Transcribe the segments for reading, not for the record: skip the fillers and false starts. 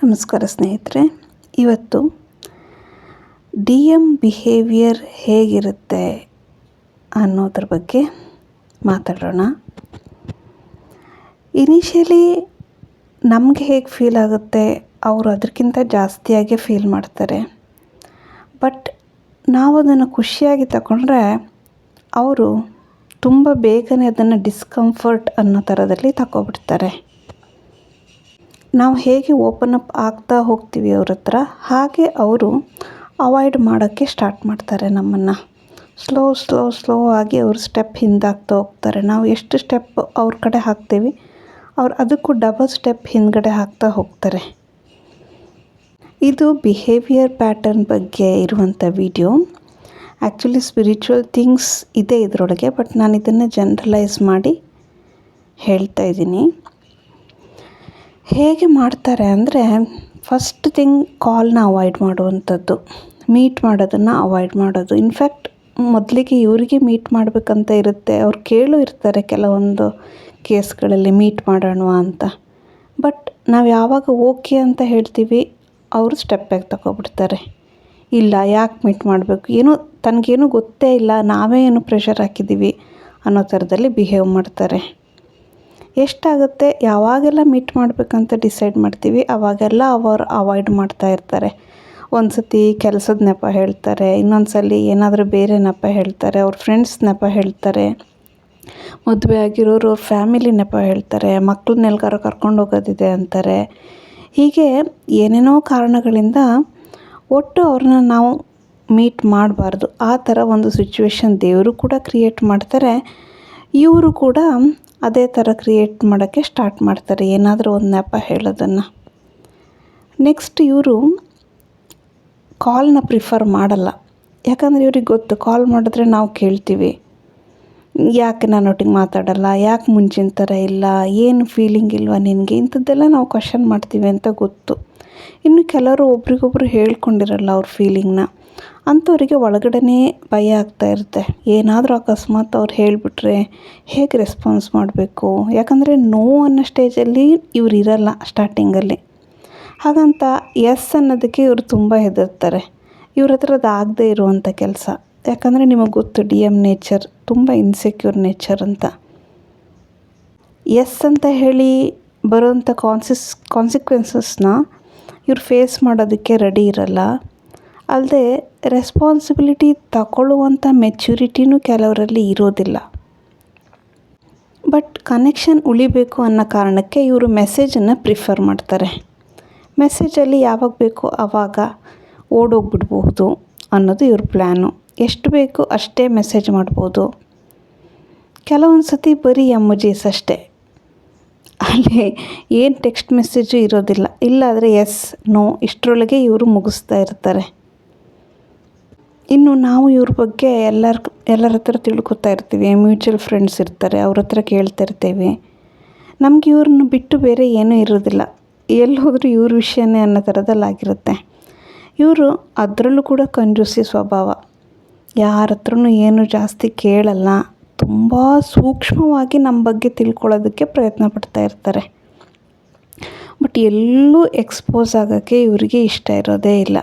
ನಮಸ್ಕಾರ ಸ್ನೇಹಿತರೆ. ಇವತ್ತು DM ಬಿಹೇವಿಯರ್ ಹೇಗಿರುತ್ತೆ ಅನ್ನೋದ್ರ ಬಗ್ಗೆ ಮಾತಾಡೋಣ. ಇನಿಷಿಯಲಿ ನಮಗೆ ಹೇಗೆ ಫೀಲ್ ಆಗುತ್ತೆ, ಅವರು ಅದಕ್ಕಿಂತ ಜಾಸ್ತಿಯಾಗಿ ಫೀಲ್ ಮಾಡ್ತಾರೆ. ಬಟ್ ನಾವು ಅದನ್ನು ಖುಷಿಯಾಗಿ ತಗೊಂಡ್ರೆ ಅವರು ತುಂಬ ಬೇಗನೆ ಅದನ್ನು ಡಿಸ್ಕಂಫರ್ಟ್ ಅನ್ನೋ ಥರದಲ್ಲಿ ತಗೊಬಿಡ್ತಾರೆ. ನಾವು ಹೇಗೆ ಓಪನ್ ಅಪ್ ಆಗ್ತಾ ಹೋಗ್ತೀವಿ ಅವ್ರ ಹತ್ರ, ಹಾಗೆ ಅವರು ಅವಾಯ್ಡ್ ಮಾಡೋಕ್ಕೆ ಸ್ಟಾರ್ಟ್ ಮಾಡ್ತಾರೆ ನಮ್ಮನ್ನು. ಸ್ಲೋ ಆಗಿ ಅವರು ಸ್ಟೆಪ್ ಹಿಂದಾಗ್ತಾ ಹೋಗ್ತಾರೆ. ನಾವು ಎಷ್ಟು ಸ್ಟೆಪ್ ಅವ್ರ ಕಡೆ ಹಾಕ್ತೀವಿ, ಅವ್ರು ಅದಕ್ಕೂ ಡಬಲ್ ಸ್ಟೆಪ್ ಹಿಂದ್ಗಡೆ ಹಾಕ್ತಾ ಹೋಗ್ತಾರೆ. ಇದು ಬಿಹೇವಿಯರ್ ಪ್ಯಾಟರ್ನ್ ಬಗ್ಗೆ ಇರುವಂಥ ವಿಡಿಯೋ. ಆ್ಯಕ್ಚುಲಿ ಸ್ಪಿರಿಚುವಲ್ ಥಿಂಗ್ಸ್ ಇದೆ ಇದರೊಳಗೆ, ಬಟ್ ನಾನು ಇದನ್ನು ಜನರಲೈಸ್ ಮಾಡಿ ಹೇಳ್ತಾ ಇದ್ದೀನಿ. ಹೇಗೆ ಮಾಡ್ತಾರೆ ಅಂದರೆ, ಫಸ್ಟ್ ಥಿಂಗ್ ಕಾಲ್ನ ಅವಾಯ್ಡ್ ಮಾಡುವಂಥದ್ದು, ಮೀಟ್ ಮಾಡೋದನ್ನು ಅವಾಯ್ಡ್ ಮಾಡೋದು. ಇನ್ಫ್ಯಾಕ್ಟ್ ಮೊದಲಿಗೆ ಇವರಿಗೆ ಮೀಟ್ ಮಾಡಬೇಕಂತ ಇರುತ್ತೆ, ಅವ್ರು ಇರ್ತಾರೆ ಕೆಲವೊಂದು ಕೇಸ್ಗಳಲ್ಲಿ ಮೀಟ್ ಮಾಡೋಣ ಅಂತ. ಬಟ್ ನಾವು ಯಾವಾಗ ಓಕೆ ಅಂತ ಹೇಳ್ತೀವಿ, ಅವರು ಸ್ಟೆಪ್ ಬ್ಯಾಕ್ ತಗೊಬಿಡ್ತಾರೆ. ಇಲ್ಲ, ಯಾಕೆ ಮೀಟ್ ಮಾಡಬೇಕು, ಏನೋ ತನಗೇನು ಗೊತ್ತೇ ಇಲ್ಲ, ನಾವೇ ಏನು ಪ್ರೆಷರ್ ಹಾಕಿದ್ದೀವಿ ಅನ್ನೋ ಥರದಲ್ಲಿ ಬಿಹೇವ್ ಮಾಡ್ತಾರೆ. ಎಷ್ಟಾಗುತ್ತೆ, ಯಾವಾಗೆಲ್ಲ ಮೀಟ್ ಮಾಡಬೇಕಂತ ಡಿಸೈಡ್ ಮಾಡ್ತೀವಿ ಆವಾಗೆಲ್ಲ ಅವರು ಅವಾಯ್ಡ್ ಮಾಡ್ತಾ ಇರ್ತಾರೆ. ಒಂದು ಸತಿ ಕೆಲಸದ ನೆಪ ಹೇಳ್ತಾರೆ, ಇನ್ನೊಂದು ಸಲ ಏನಾದರೂ ಬೇರೆ ನೆಪ ಹೇಳ್ತಾರೆ, ಅವ್ರ ಫ್ರೆಂಡ್ಸ್ ನೆಪ ಹೇಳ್ತಾರೆ, ಮದುವೆ ಆಗಿರೋರು ಅವ್ರ ಫ್ಯಾಮಿಲಿ ನೆಪ ಹೇಳ್ತಾರೆ, ಮಕ್ಕಳನ್ನೆಲ್ಗಾರು ಕರ್ಕೊಂಡು ಹೋಗೋದಿದೆ ಅಂತಾರೆ. ಹೀಗೆ ಏನೇನೋ ಕಾರಣಗಳಿಂದ ಒಟ್ಟು ಅವ್ರನ್ನ ನಾವು ಮೀಟ್ ಮಾಡಬಾರ್ದು, ಆ ಥರ ಒಂದು ಸಿಚುವೇಶನ್ ದೇವರು ಕೂಡ ಕ್ರಿಯೇಟ್ ಮಾಡ್ತಾರೆ. ಇವರು ಕೂಡ ಅದೇ ಥರ ಕ್ರಿಯೇಟ್ ಮಾಡೋಕ್ಕೆ ಸ್ಟಾರ್ಟ್ ಮಾಡ್ತಾರೆ, ಏನಾದರೂ ಒಂದು ನೆಪ ಹೇಳೋದನ್ನು. ನೆಕ್ಸ್ಟ್ ಇವರು ಕಾಲ್ನ ಪ್ರಿಫರ್ ಮಾಡಲ್ಲ. ಯಾಕಂದರೆ ಇವ್ರಿಗೆ ಗೊತ್ತು, ಕಾಲ್ ಮಾಡಿದ್ರೆ ನಾವು ಕೇಳ್ತೀವಿ, ಯಾಕೆ ನನ್ನೊಟ್ಟಿಗೆ ಮಾತಾಡಲ್ಲ, ಯಾಕೆ ಮುಂಚಿನ ಥರ ಇಲ್ಲ, ಏನು ಫೀಲಿಂಗ್ ಇಲ್ವಾ ನಿನಗೆ, ಇಂಥದ್ದೆಲ್ಲ ನಾವು ಕ್ವಶನ್ ಮಾಡ್ತೀವಿ ಅಂತ ಗೊತ್ತು. ಇನ್ನು ಕೆಲವರು ಒಬ್ರಿಗೊಬ್ರು ಹೇಳ್ಕೊಂಡಿರಲ್ಲ ಅವ್ರ ಫೀಲಿಂಗ್ನ, ಅಂಥವರಿಗೆ ಒಳಗಡೆನೇ ಭಯ ಆಗ್ತಾ ಇರುತ್ತೆ. ಏನಾದರೂ ಅಕಸ್ಮಾತ್ ಅವ್ರು ಹೇಳಿಬಿಟ್ರೆ ಹೇಗೆ ರೆಸ್ಪಾನ್ಸ್ ಮಾಡಬೇಕು, ಯಾಕಂದರೆ ನೋ ಅನ್ನೋ ಸ್ಟೇಜಲ್ಲಿ ಇವ್ರು ಇರಲ್ಲ ಸ್ಟಾರ್ಟಿಂಗಲ್ಲಿ. ಹಾಗಂತ ಎಸ್ ಅನ್ನೋದಕ್ಕೆ ಇವರು ತುಂಬ ಹೆದರ್ತಾರೆ. ಇವ್ರ ಹತ್ರ ಅದು ಆಗದೆ ಇರುವಂಥ ಕೆಲಸ. ಯಾಕಂದರೆ ನಿಮಗೆ ಗೊತ್ತು, DM ನೇಚರ್ ತುಂಬ ಇನ್ಸೆಕ್ಯೂರ್ ನೇಚರ್ ಅಂತ. ಎಸ್ ಅಂತ ಹೇಳಿ ಬರೋವಂಥ ಕಾನ್ಸಿಕ್ವೆನ್ಸಸ್ನ ಇವ್ರು ಫೇಸ್ ಮಾಡೋದಕ್ಕೆ ರೆಡಿ ಇರಲ್ಲ. ಅಲ್ಲದೆ ರೆಸ್ಪಾನ್ಸಿಬಿಲಿಟಿ ತಗೊಳ್ಳುವಂಥ ಮೆಚ್ಯೂರಿಟಿನೂ ಕೆಲವರಲ್ಲಿ ಇರೋದಿಲ್ಲ. ಬಟ್ ಕನೆಕ್ಷನ್ ಉಳಿಬೇಕು ಅನ್ನೋ ಕಾರಣಕ್ಕೆ ಇವರು ಮೆಸೇಜನ್ನು ಪ್ರಿಫರ್ ಮಾಡ್ತಾರೆ. ಮೆಸೇಜಲ್ಲಿ ಯಾವಾಗ ಬೇಕೋ ಆವಾಗ ಓಡೋಗ್ಬಿಡ್ಬಹುದು ಅನ್ನೋದು ಇವ್ರ ಪ್ಲ್ಯಾನು. ಎಷ್ಟು ಬೇಕು ಅಷ್ಟೇ ಮೆಸೇಜ್ ಮಾಡ್ಬೋದು. ಕೆಲವೊಂದು ಸತಿ ಬರೀ ಎಮೋಜಿಸ್ ಅಷ್ಟೇ, ಅಲ್ಲಿ ಏನು ಟೆಕ್ಸ್ಟ್ ಮೆಸೇಜು ಇರೋದಿಲ್ಲ. ಇಲ್ಲಾದರೆ ಎಸ್ ನೋ ಇಷ್ಟರೊಳಗೆ ಇವರು ಮುಗಿಸ್ತಾ ಇರ್ತಾರೆ. ಇನ್ನು ನಾವು ಇವ್ರ ಬಗ್ಗೆ ಎಲ್ಲರ ಹತ್ರ ತಿಳ್ಕೊತಾ ಇರ್ತೀವಿ. ಮ್ಯೂಚುವಲ್ ಫ್ರೆಂಡ್ಸ್ ಇರ್ತಾರೆ, ಅವ್ರ ಹತ್ರ ಕೇಳ್ತಾ ಇರ್ತೀವಿ. ನಮ್ಗೆ ಇವ್ರನ್ನ ಬಿಟ್ಟು ಬೇರೆ ಏನೂ ಇರೋದಿಲ್ಲ, ಎಲ್ಲಿ ಹೋದರೂ ಇವ್ರ ವಿಷಯನೇ ಅನ್ನೋ ಥರದಲ್ಲಾಗಿರುತ್ತೆ. ಇವರು ಅದರಲ್ಲೂ ಕೂಡ ಕಂಜೂಸಿ ಸ್ವಭಾವ, ಯಾರ ಹತ್ರನೂ ಏನು ಜಾಸ್ತಿ ಕೇಳಲ್ಲ. ತುಂಬ ಸೂಕ್ಷ್ಮವಾಗಿ ನಮ್ಮ ಬಗ್ಗೆ ತಿಳ್ಕೊಳ್ಳೋದಕ್ಕೆ ಪ್ರಯತ್ನ ಪಡ್ತಾ ಇರ್ತಾರೆ. ಬಟ್ ಎಲ್ಲೂ ಎಕ್ಸ್ಪೋಸ್ ಆಗೋಕ್ಕೆ ಇವರಿಗೆ ಇಷ್ಟ ಇರೋದೇ ಇಲ್ಲ.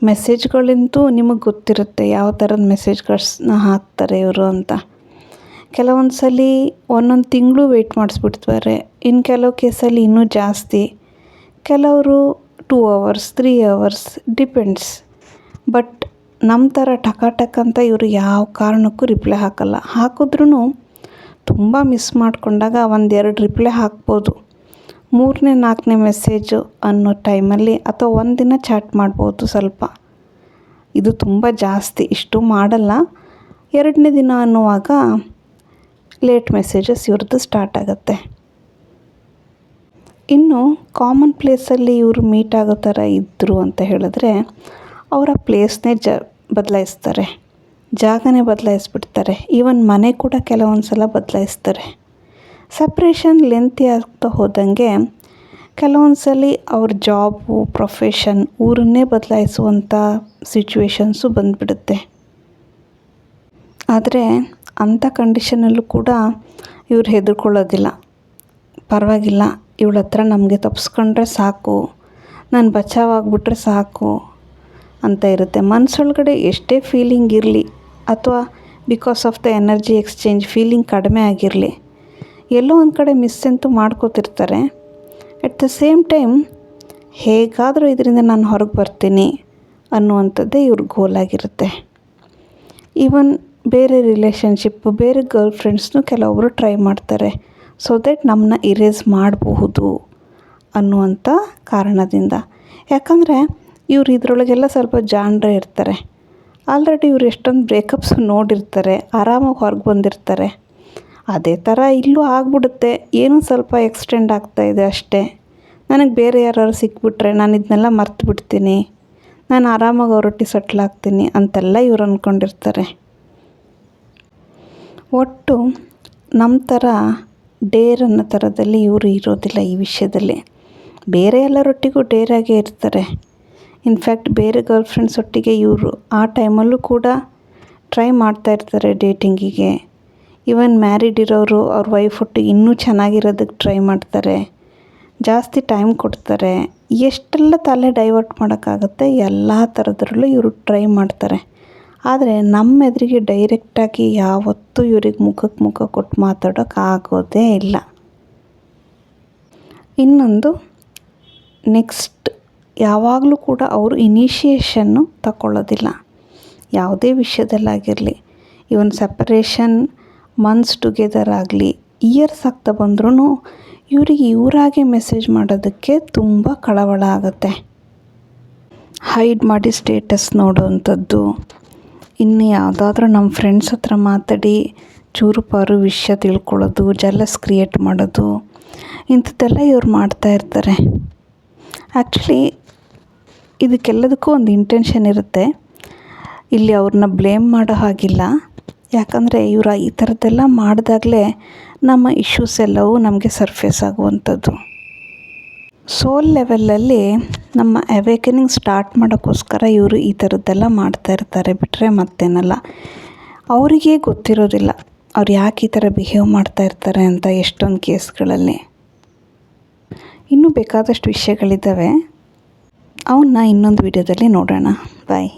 ಮೆಸೇಜ್ಗಳಂತೂ ನಿಮಗೆ ಗೊತ್ತಿರುತ್ತೆ ಯಾವ ಥರದ ಮೆಸೇಜ್ಗಳನ್ನ ಹಾಕ್ತಾರೆ ಇವರು ಅಂತ. ಕೆಲವೊಂದು ಸಲ ಒಂದೊಂದು ತಿಂಗಳು ವೆಯ್ಟ್ ಮಾಡಿಸ್ಬಿಡ್ತಾರೆ, ಇನ್ನು ಕೆಲವು ಕೇಸಲ್ಲಿ ಇನ್ನೂ ಜಾಸ್ತಿ, ಕೆಲವರು 2 hours 3 hours ಡಿಪೆಂಡ್ಸ್. ಬಟ್ ನಮ್ಮ ಥರ ಟಕ ಅಂತ ಇವರು ಯಾವ ಕಾರಣಕ್ಕೂ ರಿಪ್ಲೈ ಹಾಕಲ್ಲ. ಹಾಕಿದ್ರೂ ತುಂಬ ಮಿಸ್ ಮಾಡಿಕೊಂಡಾಗ 1-2 ರಿಪ್ಲೈ ಹಾಕ್ಬೋದು. 3ನೇ 4ನೇ ಮೆಸೇಜು ಅನ್ನೋ ಟೈಮಲ್ಲಿ ಅಥವಾ ಒಂದು ದಿನ ಚಾಟ್ ಮಾಡ್ಬೋದು ಸ್ವಲ್ಪ. ಇದು ತುಂಬ ಜಾಸ್ತಿ, ಇಷ್ಟು ಮಾಡಲ್ಲ. 2ನೇ ದಿನ ಅನ್ನುವಾಗ ಲೇಟ್ ಮೆಸೇಜಸ್ ಇವ್ರದ್ದು ಸ್ಟಾರ್ಟ್ ಆಗುತ್ತೆ. ಇನ್ನು ಕಾಮನ್ ಪ್ಲೇಸಲ್ಲಿ ಇವರು ಮೀಟ್ ಆಗೋ ಥರ ಇದ್ದರು ಅಂತ ಹೇಳಿದ್ರೆ, ಅವರ ಪ್ಲೇಸ್ನೇ ಬದಲಾಯಿಸ್ತಾರೆ, ಜಾಗನೇ ಬದಲಾಯಿಸ್ಬಿಡ್ತಾರೆ. ಈವನ್ ಮನೆ ಕೂಡ ಕೆಲವೊಂದು ಸಲ ಬದಲಾಯಿಸ್ತಾರೆ. ಸಪ್ರೇಷನ್ ಲೆಂತಿ ಆಗ್ತಾ ಹೋದಂಗೆ ಕೆಲವೊಂದು ಸಲ ಅವ್ರ ಜಾಬು, ಪ್ರೊಫೆಷನ್, ಊರನ್ನೇ ಬದಲಾಯಿಸುವಂಥ ಸಿಚುವೇಶನ್ಸು ಬಂದುಬಿಡುತ್ತೆ. ಆದರೆ ಅಂಥ ಕಂಡೀಷನಲ್ಲೂ ಕೂಡ ಇವ್ರು ಹೆದರ್ಕೊಳ್ಳೋದಿಲ್ಲ. ಪರವಾಗಿಲ್ಲ, ಇವಳ ಹತ್ರ ನಮಗೆ ತಪ್ಪಿಸ್ಕೊಂಡ್ರೆ ಸಾಕು, ನಾನು ಬಚಾವಾಗ್ಬಿಟ್ರೆ ಸಾಕು ಅಂತ ಇರುತ್ತೆ. ಮನಸ್ಸೊಳಗಡೆ ಎಷ್ಟೇ ಫೀಲಿಂಗ್ ಇರಲಿ ಅಥವಾ because of the energy exchange feeling ಕಡಿಮೆ ಆಗಿರಲಿ, ಎಲ್ಲೋ ಒಂದು ಕಡೆ ಮಿಸ್ ಅಂತೂ ಮಾಡ್ಕೋತಿರ್ತಾರೆ. ಅಟ್ ದ ಸೇಮ್ ಟೈಮ್ ಹೇಗಾದರೂ ಇದರಿಂದ ನಾನು ಹೊರಗೆ ಬರ್ತೀನಿ ಅನ್ನುವಂಥದ್ದೇ ಇವ್ರ ಗೋಲಾಗಿರುತ್ತೆ. ಈವನ್ ಬೇರೆ ರಿಲೇಷನ್ಶಿಪ್, ಬೇರೆ ಗರ್ಲ್ ಫ್ರೆಂಡ್ಸ್ನೂ ಕೆಲವೊಬ್ಬರು ಟ್ರೈ ಮಾಡ್ತಾರೆ, ಸೊ ದ್ಯಾಟ್ ನಮ್ಮನ್ನ ಇರೇಸ್ ಮಾಡಬಹುದು ಅನ್ನುವಂಥ ಕಾರಣದಿಂದ. ಯಾಕಂದರೆ ಇವ್ರು ಇದರೊಳಗೆಲ್ಲ ಸ್ವಲ್ಪ ಜಾಣರೇ ಇರ್ತಾರೆ. ಆಲ್ರೆಡಿ ಇವ್ರು ಎಷ್ಟೊಂದು ಬ್ರೇಕಪ್ಸ್ ನೋಡಿರ್ತಾರೆ, ಆರಾಮಾಗಿ ಹೊರಗೆ ಬಂದಿರ್ತಾರೆ. ಅದೇ ಥರ ಇಲ್ಲೂ ಆಗ್ಬಿಡುತ್ತೆ, ಏನೋ ಸ್ವಲ್ಪ ಎಕ್ಸ್ಟೆಂಡ್ ಆಗ್ತಾಯಿದೆ ಅಷ್ಟೇ. ನನಗೆ ಬೇರೆ ಯಾರು ಸಿಕ್ಬಿಟ್ರೆ ನಾನು ಇದನ್ನೆಲ್ಲ ಮರ್ತು ಬಿಡ್ತೀನಿ, ನಾನು ಆರಾಮಾಗಿ ಹೊರಟಿ ಸೆಟ್ಲ್ ಆಗ್ತೀನಿ ಅಂತೆಲ್ಲ ಇವ್ರು ಅಂದ್ಕೊಂಡಿರ್ತಾರೆ. ಒಟ್ಟು ನಮ್ಮ ಥರ ಡೇರ್ ಅನ್ನೋ ಥರದಲ್ಲಿ ಇವರು ಇರೋದಿಲ್ಲ ಈ ವಿಷಯದಲ್ಲಿ. ಬೇರೆ ಎಲ್ಲರೊಟ್ಟಿಗೂ ಡೇರಾಗೇ ಇರ್ತಾರೆ. ಇನ್ಫ್ಯಾಕ್ಟ್ ಬೇರೆ ಗರ್ಲ್ ಫ್ರೆಂಡ್ಸ್ ಒಟ್ಟಿಗೆ ಇವರು ಆ ಟೈಮಲ್ಲೂ ಕೂಡ ಟ್ರೈ ಮಾಡ್ತಾಯಿರ್ತಾರೆ ಡೇಟಿಂಗಿಗೆ. ಈವನ್ ಮ್ಯಾರಿಡ್ ಇರೋರು ಅವ್ರ ವೈಫ್ ಒಟ್ಟಿಗೆ ಇನ್ನೂ ಚೆನ್ನಾಗಿರೋದಕ್ಕೆ ಟ್ರೈ ಮಾಡ್ತಾರೆ, ಜಾಸ್ತಿ ಟೈಮ್ ಕೊಡ್ತಾರೆ. ಎಷ್ಟೆಲ್ಲ ತಲೆ ಡೈವರ್ಟ್ ಮಾಡೋಕ್ಕಾಗುತ್ತೆ ಎಲ್ಲ ಥರದ್ರಲ್ಲೂ ಇವರು ಟ್ರೈ ಮಾಡ್ತಾರೆ. ಆದರೆ ನಮ್ಮ ಎದುರಿಗೆ ಡೈರೆಕ್ಟಾಗಿ ಯಾವತ್ತೂ ಇವ್ರಿಗೆ ಮುಖಕ್ಕೆ ಮುಖ ಕೊಟ್ಟು ಮಾತಾಡೋಕ್ಕಾಗೋದೇ ಇಲ್ಲ. ಇನ್ನೊಂದು, ನೆಕ್ಸ್ಟ್ ಯಾವಾಗಲೂ ಕೂಡ ಅವರು ಇನಿಷಿಯೇಷನ್ನು ತಗೊಳ್ಳೋದಿಲ್ಲ ಯಾವುದೇ ವಿಷಯದಲ್ಲಾಗಿರಲಿ. ಇವನ್ ಸೆಪರೇಷನ್, ಮಂತ್ಸ್ ಟುಗೆದರ್ ಆಗಲಿ, ಇಯರ್ಸ್ ಆಗ್ತಾ ಬಂದ್ರೂ ಇವರಿಗೆ ಇವರಾಗೆ ಮೆಸೇಜ್ ಮಾಡೋದಕ್ಕೆ ತುಂಬ ಕಳವಳ ಆಗುತ್ತೆ. ಹೈಡ್ ಮಾಡಿ ಸ್ಟೇಟಸ್ ನೋಡೋವಂಥದ್ದು, ಇನ್ನು ಯಾವುದಾದ್ರೂ ನಮ್ಮ ಫ್ರೆಂಡ್ಸ್ ಹತ್ರ ಮಾತಾಡಿ ಚೂರು ಪಾರು ವಿಷಯ ತಿಳ್ಕೊಳ್ಳೋದು, ಜಲಸ್ ಕ್ರಿಯೇಟ್ ಮಾಡೋದು, ಇಂಥದ್ದೆಲ್ಲ ಇವ್ರು ಮಾಡ್ತಾಯಿರ್ತಾರೆ. ಆ್ಯಕ್ಚುಲಿ ಇದಕ್ಕೆಲ್ಲದಕ್ಕೂ ಒಂದು ಇಂಟೆನ್ಷನ್ ಇರುತ್ತೆ. ಇಲ್ಲಿ ಅವ್ರನ್ನ ಬ್ಲೇಮ್ ಮಾಡೋ ಹಾಗಿಲ್ಲ. ಯಾಕಂದರೆ ಇವರು ಈ ಥರದ್ದೆಲ್ಲ ಮಾಡಿದಾಗಲೇ ನಮ್ಮ ಇಶ್ಯೂಸ್ ಎಲ್ಲವೂ ನಮಗೆ ಸರ್ಫೇಸ್ ಆಗುವಂಥದ್ದು. ಸೋಲ್ ಲೆವೆಲಲ್ಲಿ ನಮ್ಮ ಅವೇಕನಿಂಗ್ ಸ್ಟಾರ್ಟ್ ಮಾಡೋಕ್ಕೋಸ್ಕರ ಇವರು ಈ ಥರದ್ದೆಲ್ಲ ಮಾಡ್ತಾಯಿರ್ತಾರೆ, ಬಿಟ್ಟರೆ ಮತ್ತೇನಲ್ಲ. ಅವರಿಗೇ ಗೊತ್ತಿರೋದಿಲ್ಲ ಅವ್ರು ಯಾಕೆ ಈ ಥರ ಬಿಹೇವ್ ಮಾಡ್ತಾಯಿರ್ತಾರೆ ಅಂತ ಎಷ್ಟೊಂದು ಕೇಸ್ಗಳಲ್ಲಿ. ಇನ್ನೂ ಬೇಕಾದಷ್ಟು ವಿಷಯಗಳಿದ್ದಾವೆ, ಅವನ್ನ ಇನ್ನೊಂದು ವಿಡಿಯೋದಲ್ಲಿ ನೋಡೋಣ. ಬಾಯ್.